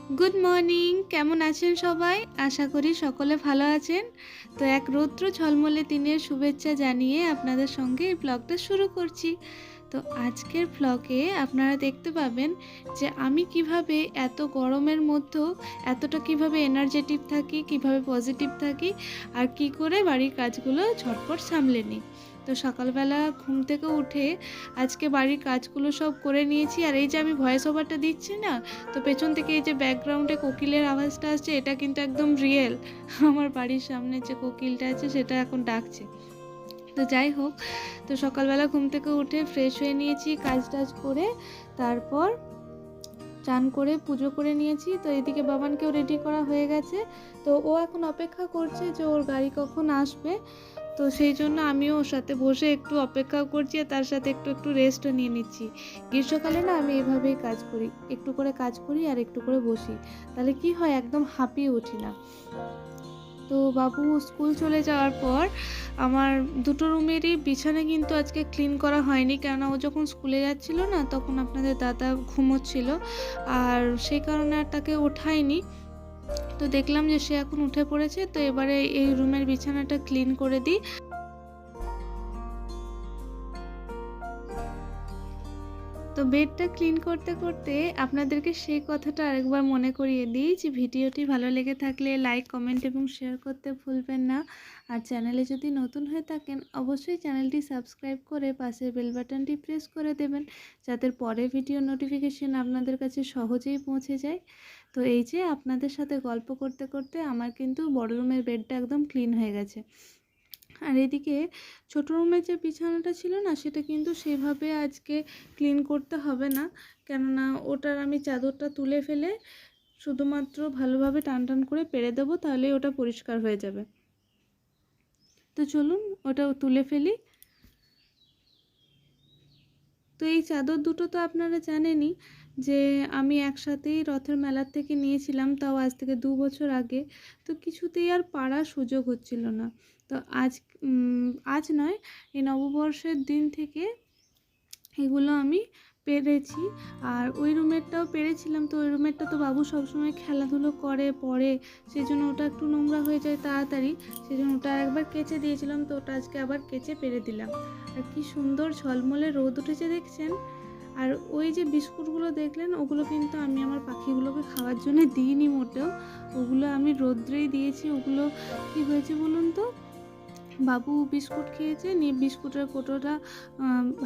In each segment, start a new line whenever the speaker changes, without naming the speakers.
Good morning, কেমন আছেন সবাই? আশা করি সকলে ভালো আছেন। তো এক রৌদ্র ঝলমলে দিনের শুভেচ্ছা জানিয়ে আপনাদের সঙ্গে এই ব্লগটা শুরু করছি। তো আজকের ব্লগে আপনারা দেখতে পাবেন যে আমি কিভাবে এত গরমের মধ্যেও এতটা কিভাবে এনার্জেটিক থাকি, কিভাবে পজিটিভ থাকি, আর কি করে বাড়ির কাজগুলো ঝটপট সামলে নিই। তো সকালবেলা ঘুম থেকে উঠে আজকে বাড়ির কাজগুলো সব করে নিয়েছি। আর এই যে আমি ভয়েস ওভারটা দিচ্ছি না, তো পেছন থেকে এই যে ব্যাকগ্রাউন্ডে কোকিলের আওয়াজটা আসছে, এটা কিন্তু একদম রিয়েল। আমার বাড়ির সামনে যে কোকিলটা আছে সেটা এখন ডাকছে। তো যাই হোক, তো সকালবেলা ঘুম থেকে উঠে ফ্রেশ হয়ে নিয়েছি, কাজ টাজ করে তারপর চান করে পুজো করে নিয়েছি। তো এদিকে বাবানকেও রেডি করা হয়ে গেছে। তো ও এখন অপেক্ষা করছে যে ওর গাড়ি কখন আসবে। তো সেই জন্য আমিও ওর সাথে বসে একটু অপেক্ষা করছি, আর তার সাথে একটু একটু রেস্টও নিয়ে নিচ্ছি। গ্রীষ্মকালে না আমি এভাবেই কাজ করি, একটু করে কাজ করি আর একটু করে বসি, তাহলে কি হয় একদম হাঁপিয়ে উঠি না। তো বাবু স্কুল চলে যাওয়ার পর আমার দুটো রুমেরই বিছানা কিন্তু আজকে ক্লিন করা হয়নি, কেননা ও যখন স্কুলে যাচ্ছিল না তখন আপনাদের দাদা ঘুমোচ্ছিল, আর সেই কারণে আর তাকে ওঠায়নি। তো দেখলাম যে সে এখন উঠে পড়েছে, তো এবারে এই রুমের বিছানাটা ক্লিন করে দিই। তো বেডটা ক্লিন করতে করতে আপনাদেরকে সেই কথাটা আরেকবার মনে করিয়ে দিই যে ভিডিওটি ভালো লেগে থাকলে লাইক, কমেন্ট এবং শেয়ার করতে ভুলবেন না। আর চ্যানেলে যদি নতুন হয়ে থাকেন অবশ্যই চ্যানেলটি সাবস্ক্রাইব করে পাশের বেল বাটনটি প্রেস করে দেবেন, যাতে পরে ভিডিও নোটিফিকেশন আপনাদের কাছে সহজেই পৌঁছে যায়। তো এই যে আপনাদের সাথে গল্প করতে করতে আমার কিন্তু বড় রুমের বেডটা একদম ক্লিন হয়ে গেছে। আর এদিকে ছোটো রুমের যে বিছানাটা ছিল না সেটা কিন্তু সেভাবে আজকে ক্লিন করতে হবে না, কেননা ওটার আমি চাদরটা তুলে ফেলে শুধুমাত্র ভালোভাবে টান টান করে পেরে দেবো, তাহলেই ওটা পরিষ্কার হয়ে যাবে। তো চলুন ওটা তুলে ফেলি। তো এই চাদর দুটো তো আপনারা জানেনই যে আমি একসাথেই রথের মেলার থেকে নিয়েছিলাম, তাও আজ থেকে 2 বছর আগে। তো কিছুতেই আর পারার সুযোগ হচ্ছিল না। তো আজ নয়, এই নববর্ষের দিন থেকে এগুলো আমি পেরেছি। আর ওই রুমেরটাও পেরেছিলাম, তো ওই রুমেরটা তো বাবু সবসময় খেলাধুলো করে পড়ে, সেই জন্য ওটা একটু নোংরা হয়ে যায় তাড়াতাড়ি, সেই জন্য ওটা একবার কেচে দিয়েছিলাম। তো ওটা আজকে আবার কেচে পেরে দিলাম। আর কি সুন্দর ঝলমলে রোদ উঠেছে দেখছেন। আর ওই যে বিস্কুটগুলো দেখলেন, ওগুলো কিন্তু আমি আমার পাখিগুলোকে খাওয়ার জন্য দিইনি মোটেও, ওগুলো আমি রোদ্রেই দিয়েছি। ওগুলো কি হয়েছে বলুন তো, বাবু বিস্কুট খেয়েছে, নিয়ে বিস্কুটের কোটোটা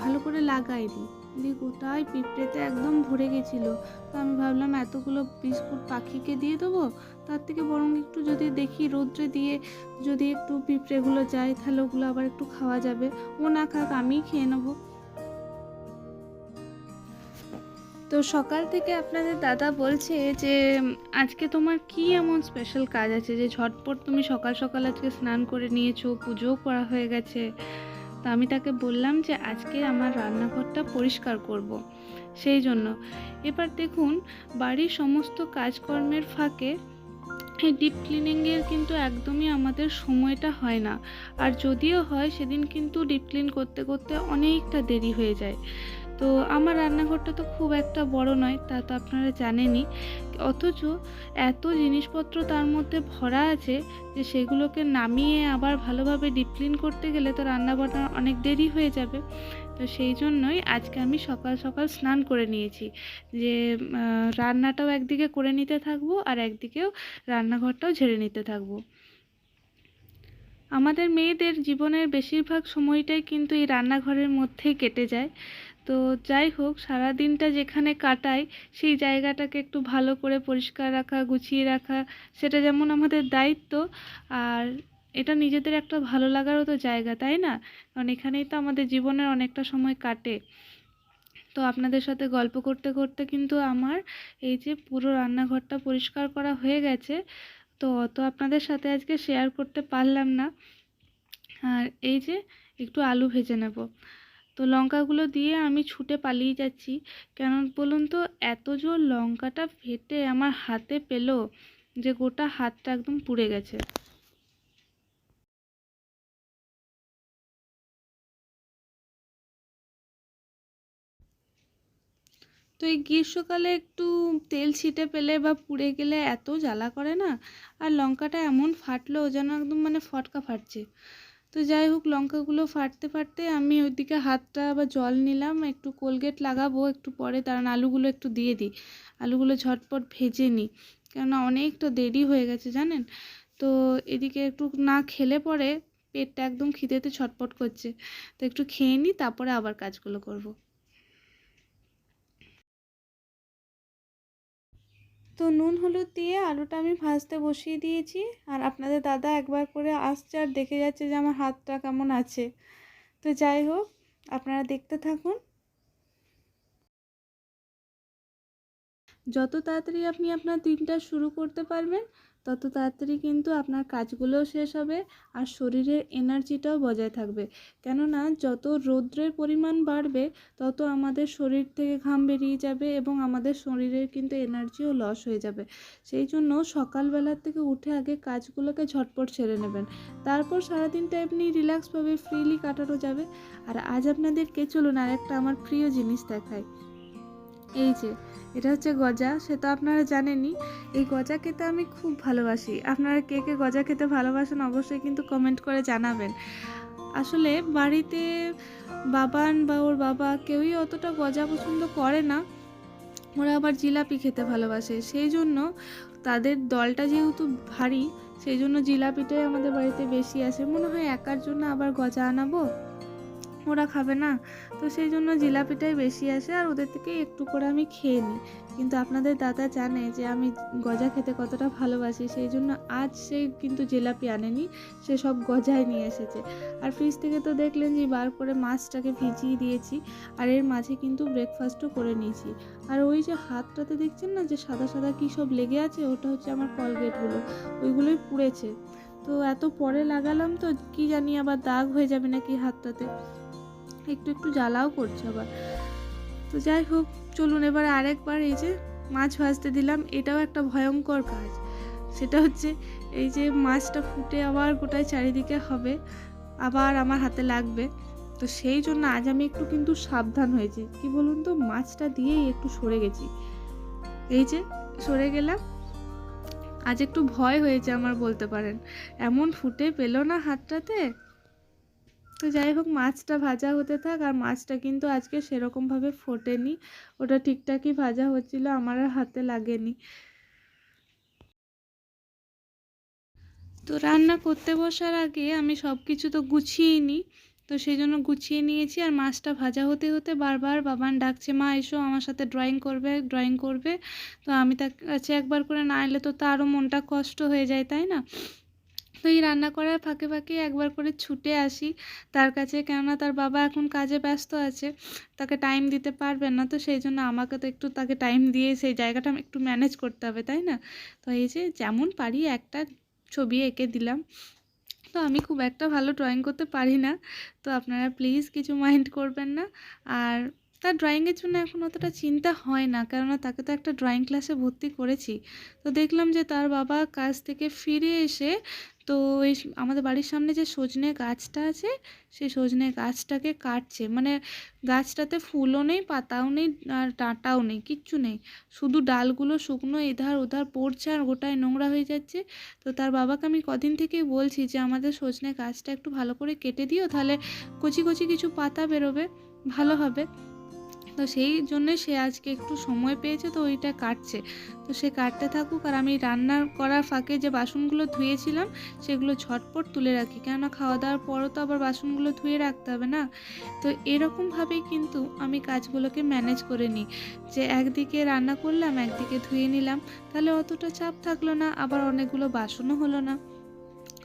ভালো করে লাগাইনি, দিয়ে গোটায় পিঁপড়েতে একদম ভরে গেছিলো। তো আমি ভাবলাম এতগুলো বিস্কুট পাখিকে দিয়ে দেবো, তার থেকে বরং একটু যদি দেখি রোদ্রে দিয়ে যদি একটু পিঁপড়েগুলো যায় তাহলে ওগুলো আবার একটু খাওয়া যাবে। ও না খাক, আমিই খেয়ে নেবো। তো সকাল থেকে আপনাদের দাদা বলছে যে আজকে তোমার কি এমন স্পেশাল কাজ আছে যে ঝটপট তুমি সকাল সকাল আজকে স্নান করে নিয়েছো, পুজোও করা হয়ে গেছে। তো আমি তাকে বললাম যে আজকে আমার রান্নাঘরটা পরিষ্কার করব। সেই জন্য এবার দেখুন, বাড়ির সমস্ত কাজকর্মের ফাঁকে এই ডিপ ক্লিনিংয়ের কিন্তু একদমই আমাদের সময়টা হয় না। আর যদিও হয় সেদিন কিন্তু ডিপ ক্লিন করতে করতে অনেকটা দেরি হয়ে যায়। তো আমার রান্নাঘরটা তো খুব একটা বড় নয়, তা তো আপনারা জানেনই, অথচ এত জিনিসপত্র তার মধ্যে ভরা আছে যে সেগুলোকে নামিয়ে আবার ভালোভাবে ডিপ ক্লিন করতে গেলে তো রান্না বান্না অনেক দেরি হয়ে যাবে। তো সেই জন্যই আজকে আমি সকাল সকাল স্নান করে নিয়েছি, যে রান্নাটাও একদিকে করে নিতে থাকবো আর একদিকেও রান্নাঘরটাও ঝেড়ে নিতে থাকবো। আমাদের মেয়েদের জীবনের বেশিরভাগ সময়টাই কিন্তু এই রান্নাঘরের মধ্যেই কেটে যায়। তো যাই হোক, সারা দিনটা যেখানে কাটাই সেই জায়গাটাকে একটু ভালো করে পরিষ্কার রাখা, গুছিয়ে রাখা, সেটা যেমন আমাদের দায়িত্ব, আর এটা নিজেদের একটা ভালো লাগারও তো জায়গা, তাই না? কারণ এখানেই তো আমাদের জীবনের অনেকটা সময় কাটে। তো আপনাদের সাথে গল্প করতে করতে কিন্তু আমার এই যে পুরো রান্নাঘরটা পরিষ্কার করা হয়ে গেছে। তো অত আপনাদের সাথে আজকে শেয়ার করতে পারলাম না। আর এই যে একটু আলু ভেজে নেব। তো লঙ্কাগুলো দিয়ে আমি ছুটে পালিয়ে যাচ্ছি, কেন বলুন তো, এত জোর লঙ্কাটা ফেটে আমার হাতে পেলো যে গোটা হাতটা একদম পুড়ে গেছে। তো এই গ্রীষ্মকালে একটু তেল ছিটে পেলে বা পুড়ে গেলে এত জ্বালা করে না, আর লঙ্কাটা এমন ফাটলো যেন একদম মানে ফটকা ফাটছে। তো যাই হোক, লঙ্কাগুলো ফাটতে ফাটতে আমি ওইদিকে হাতটা আবার জল নিলাম, একটু কোলগেট লাগাবো একটু পরে, কারণ আলুগুলো একটু দিয়ে দিই, আলুগুলো ঝটপট ভেজে নিই, কেননা অনেকটা দেরি হয়ে গেছে জানেন। তো এদিকে একটু না খেলে পরে পেটটা একদম খিদেতে ছটপট করছে, তো একটু খেয়ে নিই, তারপরে আবার কাজগুলো করব। তো নুন হলুদ দিয়ে আলুটা আমি ভাজতে বসিয়ে দিয়েছি, আর আপনাদের দাদা একবার করে আসছে আর দেখে যাচ্ছে যে আমার হাতটা কেমন আছে। তো যাই হোক, আপনারা দেখতে থাকুন। যত তাড়াতাড়ি আপনি আপনার দিনটা শুরু করতে পারবেন, তত তাড়াতাড়ি কিন্তু আপনার কাজগুলোও শেষ হবে, আর শরীরের এনার্জিটাও বজায় থাকবে। কেননা যত রৌদ্রের পরিমাণ বাড়বে, তত আমাদের শরীর থেকে ঘাম বেরিয়ে যাবে এবং আমাদের শরীরের কিন্তু এনার্জিও লস হয়ে যাবে। সেই জন্য সকালবেলার থেকে উঠে আগে কাজগুলোকে ঝটপট সেরে নেবেন, তারপর সারাদিনটা এমনি রিল্যাক্সভাবে ফ্রিলি কাটানো যাবে। আর আজ আপনাদেরকে চলুন আর একটা আমার প্রিয় জিনিস দেখাই। এই যে, এটা হচ্ছে গজা, সে তো আপনারা জানেনই। এই গজা খেতে আমি খুব ভালোবাসি। আপনারা কে কে গজা খেতে ভালোবাসেন অবশ্যই কিন্তু কমেন্ট করে জানাবেন। আসলে বাড়িতে বাবান বা ওর বাবা কেউই অতটা গজা পছন্দ করে না, ওরা আবার জিলাপি খেতে ভালোবাসে। সেই জন্য তাদের দলটা যেহেতু ভারী, সেই জন্য জিলাপিটাই আমাদের বাড়িতে বেশি আসে। মনে হয় একার জন্য আবার গজা আনাবো, ওরা খাবে না, তো সেই জন্য জিলাপিটাই বেশি আসে, আর ওদের থেকে একটু করে আমি খেয়ে নিই। কিন্তু আপনাদের দাদা জানে যে আমি গজা খেতে কতটা ভালোবাসি, সেই জন্য আজ সে কিন্তু জিলাপি আনেনি, সে সব গজাই নিয়ে এসেছে। আর ফ্রিজ থেকে তো দেখলেন যে বার করে মাছটাকে ভিজিয়ে দিয়েছি, আর এর মাঝে কিন্তু ব্রেকফাস্টও করে নিয়েছি। আর ওই যে হাতটাতে দেখছেন না যে সাদা সাদা কী সব লেগে আছে, ওটা হচ্ছে আমার কলগেটগুলো, ওইগুলোই পুড়েছে। তো এত পরে লাগালাম তো কি জানি আবার দাগ হয়ে যাবে নাকি হাতটাতে, একটু একটু জ্বালাও করছে আবার। তো যাই হোক, চলুন এবার আরেকবার এই যে মাছ ভাজতে দিলাম। এটাও একটা ভয়ঙ্কর কাজ, সেটা হচ্ছে এই যে মাছটা ফুটে আবার গোটায় চারিদিকে হবে, আবার আমার হাতে লাগবে। তো সেই জন্য আজ আমি একটু কিন্তু সাবধান হয়েছি, কি বলুন তো, মাছটা দিয়েই একটু সরে গেছি। এই যে সরে গেলাম, আজ একটু ভয় হয়েছে আমার বলতে পারেন, এমন ফুটে পেল না হাতটাতে। তো যাই হোক, মাছটা ভাজা হতে থাক, আর মাছটা কিন্তু আজকে সেরকমভাবে ফোটেনি, ওটা ঠিকঠাকই ভাজা হচ্ছিল, আমার আর হাতে লাগেনি। তো রান্না করতে বসার আগে আমি সব কিছু তো গুছিয়ে নিই, তো সেই জন্য গুছিয়ে নিয়েছি। আর মাছটা ভাজা হতে হতে বারবার বাবান ডাকছে, মা এসো আমার সাথে ড্রয়িং করবে ড্রয়িং করবে। তো আমি তার কাছে একবার করে না এলে তো তারও মনটা কষ্ট হয়ে যায়, তাই না। তো এই রান্না করার ফাঁকে ফাঁকে একবার করে ছুটে আসি তার কাছে, কেননা তার বাবা এখন কাজে ব্যস্ত আছে, তাকে টাইম দিতে পারবেন না। তো সেই জন্য আমাকে তো একটু তাকে টাইম দিয়ে সেই জায়গাটা একটু ম্যানেজ করতে হবে, তাই না। তো এই যে যেমন পারি একটা ছবি এঁকে দিলাম। তো আমি খুব একটা ভালো ড্রয়িং করতে পারি না, তো আপনারা প্লিজ কিছু মাইন্ড করবেন না। আর তার ড্রয়িংয়ের জন্য এখন অতটা চিন্তা হয় না, কেননা তাকে তো একটা ড্রয়িং ক্লাসে ভর্তি করেছি। তো দেখলাম যে তার বাবা কাজ থেকে ফিরে এসে, তো এই আমাদের বাড়ির সামনে যে সজনে গাছটা আছে, সেই সজনে গাছটাকে কাটছে, মানে গাছটাতে ফুলও নেই, পাতাও নেই, আর ডাঁটাও নেই, কিচ্ছু নেই, শুধু ডালগুলো শুকনো এধার ওধার পড়ছে আর গোটায় নোংরা হয়ে যাচ্ছে। তো তার বাবাকে আমি কদিন থেকেই বলছি যে আমাদের সজনে গাছটা একটু ভালো করে কেটে দিও, তাহলে কচি কচি কিছু পাতা বেরোবে, ভালো হবে। তো সেই জন্যে সে আজকে একটু সময় পেয়েছে, তো ওইটা কাটছে। তো সে কাটতে থাকুক, আর আমি রান্না করার ফাঁকে যে বাসনগুলো ধুয়েছিলাম সেগুলো ঝটপট তুলে রাখি, কেননা খাওয়া দাওয়ার পরও তো আবার বাসনগুলো ধুয়ে রাখতে হবে না। তো এরকমভাবেই কিন্তু আমি কাজগুলোকে ম্যানেজ করে নিই, যে একদিকে রান্না করলাম একদিকে ধুয়ে নিলাম, তাহলে অতটা চাপ থাকলো না, আবার অনেকগুলো বাসনও হলো না।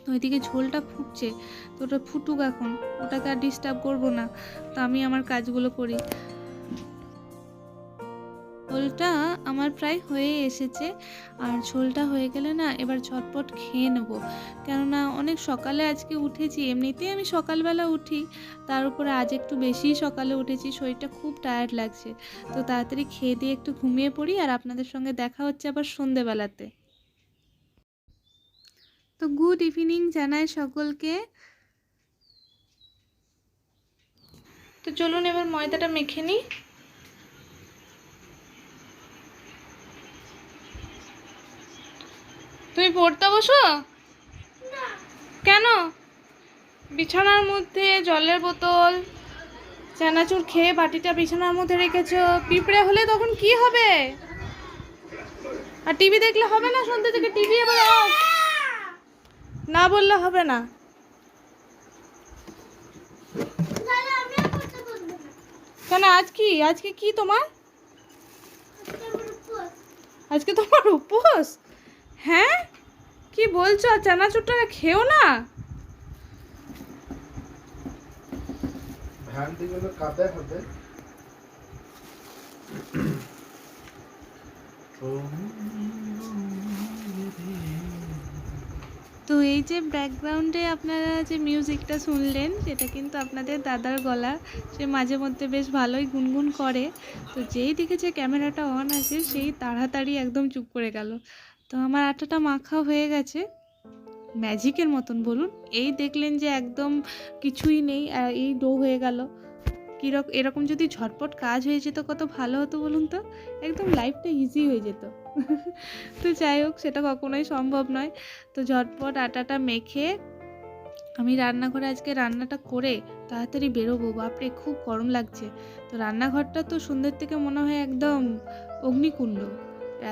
তো ওইদিকে ঝোলটা ফুটছে, তো ওটা ফুটুক এখন, ওটাকে আর ডিস্টার্ব করবো না, তো আমি আমার কাজগুলো করি। ঝোলটা আমার প্রায় হয়ে এসেছে, আর ঝোলটা হয়ে গেলে না এবার ঝটপট খেয়ে নেব, কেননা অনেক সকালে আজকে উঠেছি, এমনিতেই আমি সকালবেলা উঠি, তার উপরে আজ একটু বেশিই সকালে উঠেছি, শরীরটা খুব টায়ার্ড লাগছে। তো তাড়াতাড়ি খেয়ে দিয়ে একটু ঘুমিয়ে পড়ি, আর আপনাদের সঙ্গে দেখা হচ্ছে আবার সন্ধেবেলাতে। তো গুড ইভিনিং জানাই সকলকে। তো চলুন এবার ময়দাটা মেখে নিই। তুমি পড়তে বসো? কেন? বিছানার মধ্যে জলের বোতল, চানাচুর খেয়ে বাটিটা বিছানার মধ্যে রেখেছো। পিঁপড়ে হলে তখন কি হবে? আর টিভি দেখলে হবে না? সন্ধ্যে থেকে টিভি এবার অফ না বললে হবে না। কেন? আজকে কি তোমার? আজকে তোমার উপোস? হ্যাঁ, কি বলছো? চানাচুরটা খেও না। তো এই যে ব্যাকগ্রাউন্ডে আপনারা যে মিউজিকটা শুনলেন, সেটা কিন্তু আপনাদের দাদার গলা। সে মাঝে মধ্যে বেশ ভালোই গুনগুন করে। তো যেই দেখেছে ক্যামেরাটা অন আছে, সেই তাড়াতাড়ি একদম চুপ করে গেল। তো আমার আটাটা মাখা হয়ে গেছে ম্যাজিকের মতন বলুন। এই দেখলেন যে একদম কিছুই নেই, আর এই ডো হয়ে গেল। এরকম যদি ঝটপট কাজ হয়ে যেত কত ভালো হতো বলুন তো। একদম লাইফটা ইজি হয়ে যেত। তো যাই হোক, সেটা কখনোই সম্ভব নয়। তো ঝটপট আটাটা মেখে আমি রান্নাঘরে আজকে রান্নাটা করে তাড়াতাড়ি বেরোবো। বাপরে, খুব গরম লাগছে। তো রান্নাঘরটা তো সন্ধ্যের থেকে মনে হয় একদম অগ্নিকুণ্ড,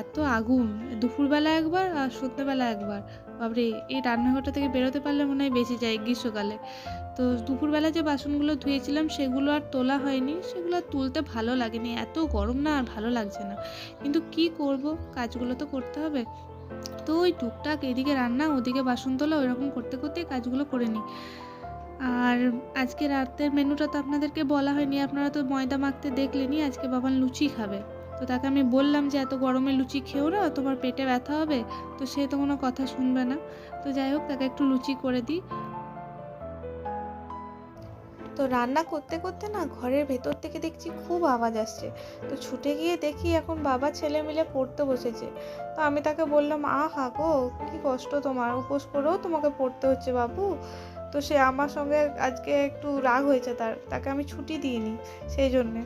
এত আগুন। দুপুরবেলা একবার আর সন্ধ্যেবেলা একবার। বাপরে, এই রান্নাঘরটা থেকে বেরোতে পারলে মনে হয় বেঁচে যায় গ্রীষ্মকালে। তো দুপুরবেলা যে বাসনগুলো ধুয়েছিলাম সেগুলো আর তোলা হয়নি, সেগুলো আর তুলতে ভালো লাগেনি, এত গরম না, আর ভালো লাগছে না। কিন্তু কি করব, কাজগুলো তো করতে হবে। তো ওই টুকটাক এদিকে রান্না ওদিকে বাসন তোলা ওইরকম করতে করতেই কাজগুলো করে নিই। আর আজকে রাতের মেনুটা তো আপনাদেরকে বলা হয়নি, আপনারা তো ময়দা মাখতে দেখলেনি। আজকে বাবান লুচি খাবে। তো তাকে আমি বললাম যে এত গরমে লুচি খেও না, তোমার পেটে ব্যথা হবে। তো সে তো কোনো কথা শুনবে না। তো যাই হোক, তাকে একটু লুচি করে দিই। তো রান্না করতে করতে না ঘরের ভেতর থেকে দেখছি খুব আওয়াজ আসছে। তো ছুটে গিয়ে দেখি এখন বাবা ছেলে মিলে পড়তে বসেছে। তো আমি তাকে বললাম, আহা গো, কি কষ্ট তোমার, উপোস করেও তোমাকে পড়তে হচ্ছে বাবু। তো সে আমার সঙ্গে আজকে একটু রাগ হয়েছে, তাকে আমি ছুটি দিইনি সেই জন্যে।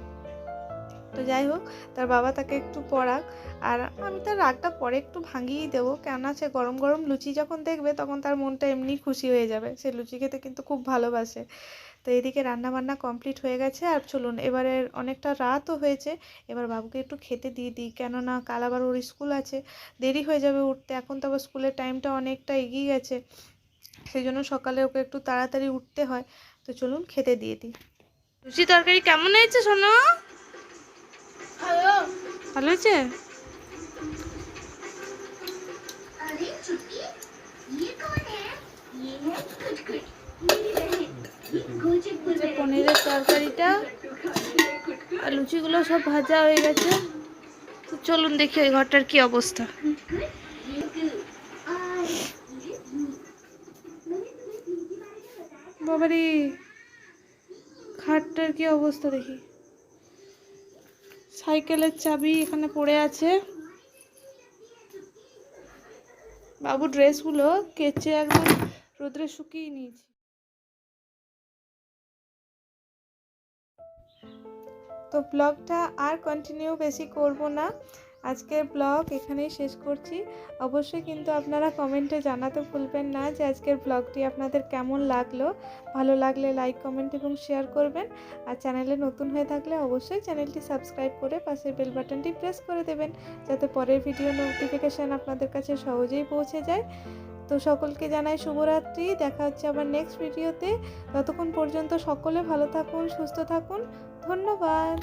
তো যাই হোক, তার বাবা তাকে একটু পড়াক, আর আমি তার রাগটা পরে একটু ভাঙিয়েই দেবো। কেননা সে গরম গরম লুচি যখন দেখবে তখন তার মনটা এমনি খুশি হয়ে যাবে। সে লুচি খেতে কিন্তু খুব ভালোবাসে। তো এদিকে রান্না বান্না কমপ্লিট হয়ে গেছে। আর চলুন, এবারে অনেকটা রাতও হয়েছে, এবার বাবুকে একটু খেতে দিয়ে দিই। কেননা কাল আবার ওর স্কুল আছে, দেরি হয়ে যাবে উঠতে। এখন তো আবার স্কুলের টাইমটা অনেকটা এগিয়ে গেছে, সেই জন্য সকালে ওকে একটু তাড়াতাড়ি উঠতে হয়। তো চলুন খেতে দিয়ে দিই। লুচি তরকারি কেমন হয়েছে শোনো? ভালো হয়েছে? পনিরের তরকারিটা আর লুচিগুলো সব ভাজা হয়ে গেছে। তো চলুন দেখি ওই ঘরটার কি অবস্থা। বাবারে, খাটটার কি অবস্থা দেখি। সাইকেলের চাবি এখানে পড়ে আছে। বাবু ড্রেসগুলো কেচে একদম রোদ্রে শুকিয়ে নিয়েছি। তো ব্লগটা আর কন্টিনিউ বেশি করব না, আজকের ব্লগ এখানেই শেষ করছি। অবশ্যই কিন্তু আপনারা কমেন্টে জানাতে ভুলবেন না যে আজকের ব্লগটি আপনাদের কেমন লাগলো। ভালো লাগলে লাইক, কমেন্ট এবং শেয়ার করবেন। আর চ্যানেলে নতুন হয়ে থাকলে অবশ্যই চ্যানেলটি সাবস্ক্রাইব করে পাশের বেল বাটনটি প্রেস করে দেবেন, যাতে পরের ভিডিও নোটিফিকেশান আপনাদের কাছে সহজেই পৌঁছে যায়। তো সকলকে জানাই শুভরাত্রি। দেখা হচ্ছে আবার নেক্সট ভিডিওতে। ততক্ষণ পর্যন্ত সকলে ভালো থাকুন, সুস্থ থাকুন। ধন্যবাদ।